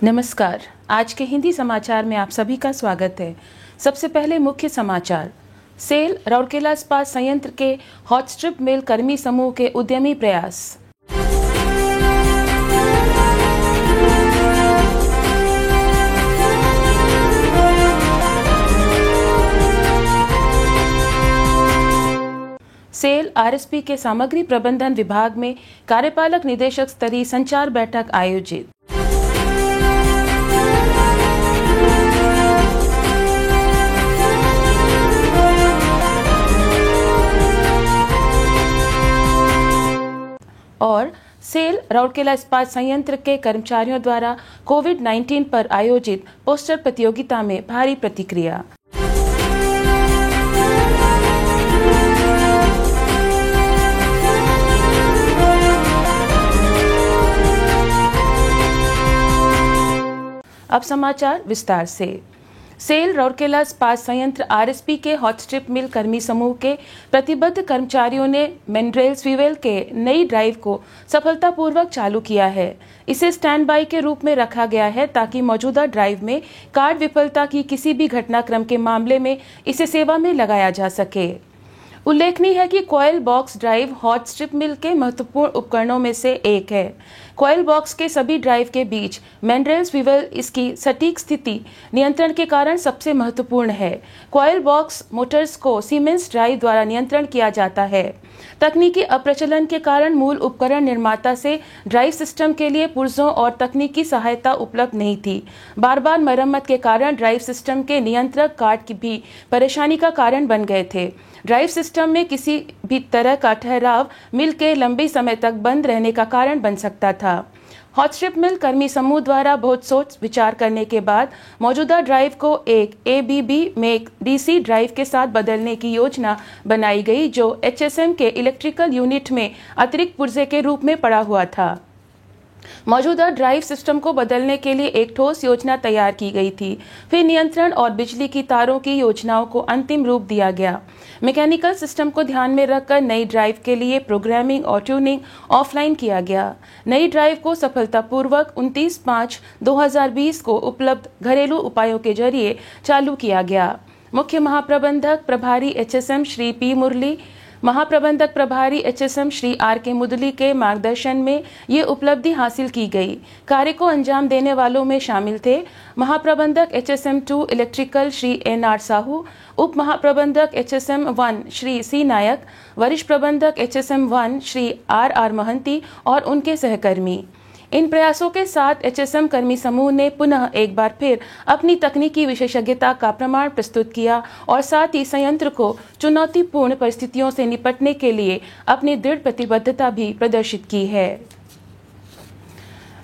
नमस्कार। आज के हिंदी समाचार में आप सभी का स्वागत है। सबसे पहले मुख्य समाचार। सेल राउरकेला इस्पात संयंत्र के हॉट स्ट्रिप मिल कर्मी समूह के उद्यमी प्रयास। सेल आरएसपी के सामग्री प्रबंधन विभाग में कार्यपालक निदेशक स्तरीय संचार बैठक आयोजित। और सेल राउरकेला इस्पात संयंत्र के कर्मचारियों द्वारा कोविड-19 पर आयोजित पोस्टर प्रतियोगिता में भारी प्रतिक्रिया। अब समाचार विस्तार से। सेल राउरकेला इस्पात संयंत्र आरएसपी के हॉट स्ट्रिप मिल कर्मी समूह के प्रतिबद्ध कर्मचारियों ने मिनरल्स फ्यूल के नई ड्राइव को सफलतापूर्वक चालू किया है। इसे स्टैंड बाई के रूप में रखा गया है ताकि मौजूदा ड्राइव में कार्ड विफलता की किसी भी घटनाक्रम के मामले में इसे सेवा में लगाया जा सके। उल्लेखनीय है कि coil box drive hot strip mill के महत्वपूर्ण उपकरणों में से एक है। कॉइल बॉक्स के सभी ड्राइव के बीच मिनरल्स फ्यूल इसकी सटीक स्थिति नियंत्रण के कारण सबसे महत्वपूर्ण है। कॉइल बॉक्स मोटर्स को सीमेंस ड्राइव द्वारा नियंत्रण किया जाता है। तकनीकी अप्रचलन के कारण मूल उपकरण निर्माता से ड्राइव सिस्टम के लिए पुर्जों और तकनीकी सहायता उपलब्ध नहीं थी। बार बार मरम्मत के कारण ड्राइव सिस्टम के नियंत्रक कार्ड की भी परेशानी का कारण बन गए थे। ड्राइव सिस्टम में किसी भी तरह का ठहराव मिल के लंबे समय तक बंद रहने का कारण बन सकता था। हॉट स्ट्रिप मिल कर्मी समूह द्वारा बहुत सोच विचार करने के बाद मौजूदा ड्राइव को एक एबीबी में एक डीसी ड्राइव के साथ बदलने की योजना बनाई गई, जो एचएसएम के इलेक्ट्रिकल यूनिट में अतिरिक्त पुर्जे के रूप में पड़ा हुआ था। मौजूदा ड्राइव सिस्टम को बदलने के लिए एक ठोस योजना तैयार की गई थी। फिर नियंत्रण और बिजली की तारों की योजनाओं को अंतिम रूप दिया गया। मैकेनिकल सिस्टम को ध्यान में रखकर नई ड्राइव के लिए प्रोग्रामिंग और ट्यूनिंग ऑफलाइन किया गया। नई ड्राइव को सफलतापूर्वक 29/5/2020 को उपलब्ध घरेलू उपायों के जरिए चालू किया गया। मुख्य महाप्रबंधक प्रभारी एचएसएम श्री पी मुरली, महाप्रबंधक प्रभारी एचएसएम श्री आर के मुदली के मार्गदर्शन में ये उपलब्धि हासिल की गई। कार्य को अंजाम देने वालों में शामिल थे महाप्रबंधक HSM 2 electrical Shri NR Sahu, उप महाप्रबंधक एचएसएम 1 श्री सी नायक, वरिष्ठ प्रबंधक एचएसएम 1 श्री आर महंती और उनके सहकर्मी। इन प्रयासों के साथ एचएसएम कर्मी समूह ने पुनः एक बार फिर अपनी तकनीकी विशेषज्ञता का प्रमाण प्रस्तुत किया और साथ ही संयंत्र को चुनौतीपूर्ण परिस्थितियों से निपटने के लिए अपनी दृढ़ प्रतिबद्धता भी प्रदर्शित की है।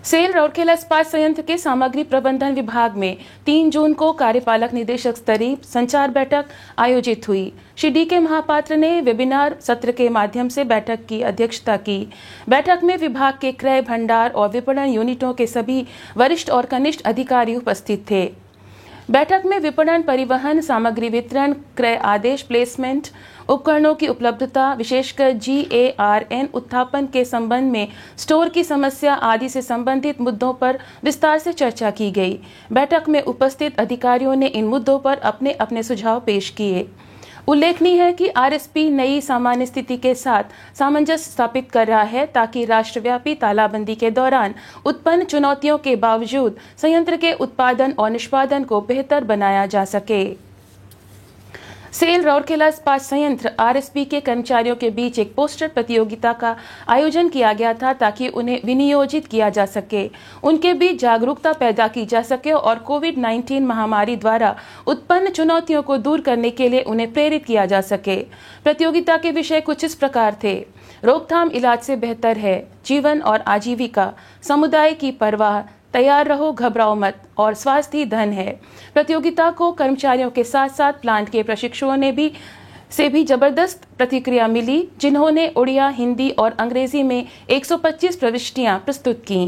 सेल राउरकेला इस्पात संयंत्र के सामग्री प्रबंधन विभाग में 3 जून को कार्यपालक निदेशक स्तरीय संचार बैठक आयोजित हुई। श्री डी.के. महापात्र ने वेबिनार सत्र के माध्यम से बैठक की अध्यक्षता की। बैठक में विभाग के क्रय, भंडार और विपणन यूनिटों के सभी वरिष्ठ और कनिष्ठ अधिकारी उपस्थित थे। बैठक में विपणन, परिवहन, सामग्री वितरण, क्रय आदेश, प्लेसमेंट, उपकरणों की उपलब्धता, विशेषकर GARN उत्थापन के संबंध में स्टोर की समस्या आदि से संबंधित मुद्दों पर विस्तार से चर्चा की गई। बैठक में उपस्थित अधिकारियों ने इन मुद्दों पर अपने अपने सुझाव पेश किए। उल्लेखनीय है कि आरएसपी नई सामान्य स्थिति के साथ सामंजस्य स्थापित कर रहा है ताकि राष्ट्रव्यापी तालाबंदी के दौरान उत्पन्न चुनौतियों के बावजूद संयंत्र के उत्पादन और निष्पादन को बेहतर बनाया जा सके। सेल राउरकेला इस्पात संयंत्र आरएसपी के कर्मचारियों के बीच एक पोस्टर प्रतियोगिता का आयोजन किया गया था ताकि उन्हें विनियोजित किया जा सके, उनके बीच जागरूकता पैदा की जा सके और कोविड-19 महामारी द्वारा उत्पन्न चुनौतियों को दूर करने के लिए उन्हें प्रेरित किया जा सके। प्रतियोगिता के विषय कुछ इस प्रकार थे: रोकथाम इलाज से बेहतर है, जीवन और आजीविका, समुदाय की परवाह, तैयार रहो घबराओ मत और स्वास्थ्य ही धन है। प्रतियोगिता को कर्मचारियों के साथ साथ प्लांट के प्रशिक्षुओं ने भी जबरदस्त प्रतिक्रिया मिली, जिन्होंने उड़िया, हिंदी और अंग्रेजी में 125 प्रविष्टियां प्रस्तुत की।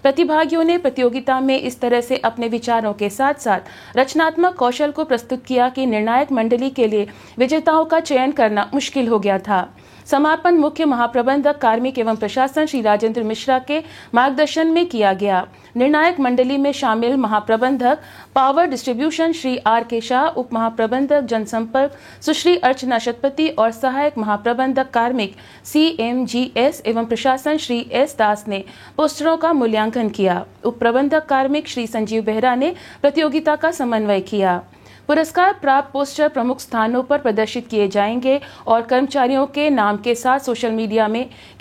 प्रतिभागियों ने प्रतियोगिता में इस तरह से अपने विचारों के साथ साथ रचनात्मक कौशल को प्रस्तुत किया कि निर्णायक मंडली के लिए विजेताओं का चयन करना मुश्किल हो गया था। समापन मुख्य महाप्रबंधक कार्मिक एवं प्रशासन श्री राजेंद्र मिश्रा के मार्गदर्शन में किया गया। निर्णायक मंडली में शामिल महाप्रबंधक पावर डिस्ट्रीब्यूशन श्री आर के शाह, उप महाप्रबंधक जनसंपर्क सुश्री अर्चना शतपति और सहायक महाप्रबंधक कार्मिक CMGS एवं प्रशासन श्री S दास ने पोस्टरों का मूल्यांकन किया। उप प्रबंधक कार्मिक श्री संजीव बेहरा ने प्रतियोगिता का समन्वय किया। पुरस्कार प्राप्त पोस्टर प्रमुख स्थानों पर प्रदर्शित किए जाएंगे और कर्मचारियों के नाम के साथ सोशल मीडिया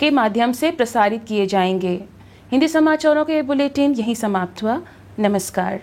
के माध्यम से प्रसारित किए जाएंगे। हिंदी समाचारों के बुलेटिन यहीं समाप्त हुआ। नमस्कार।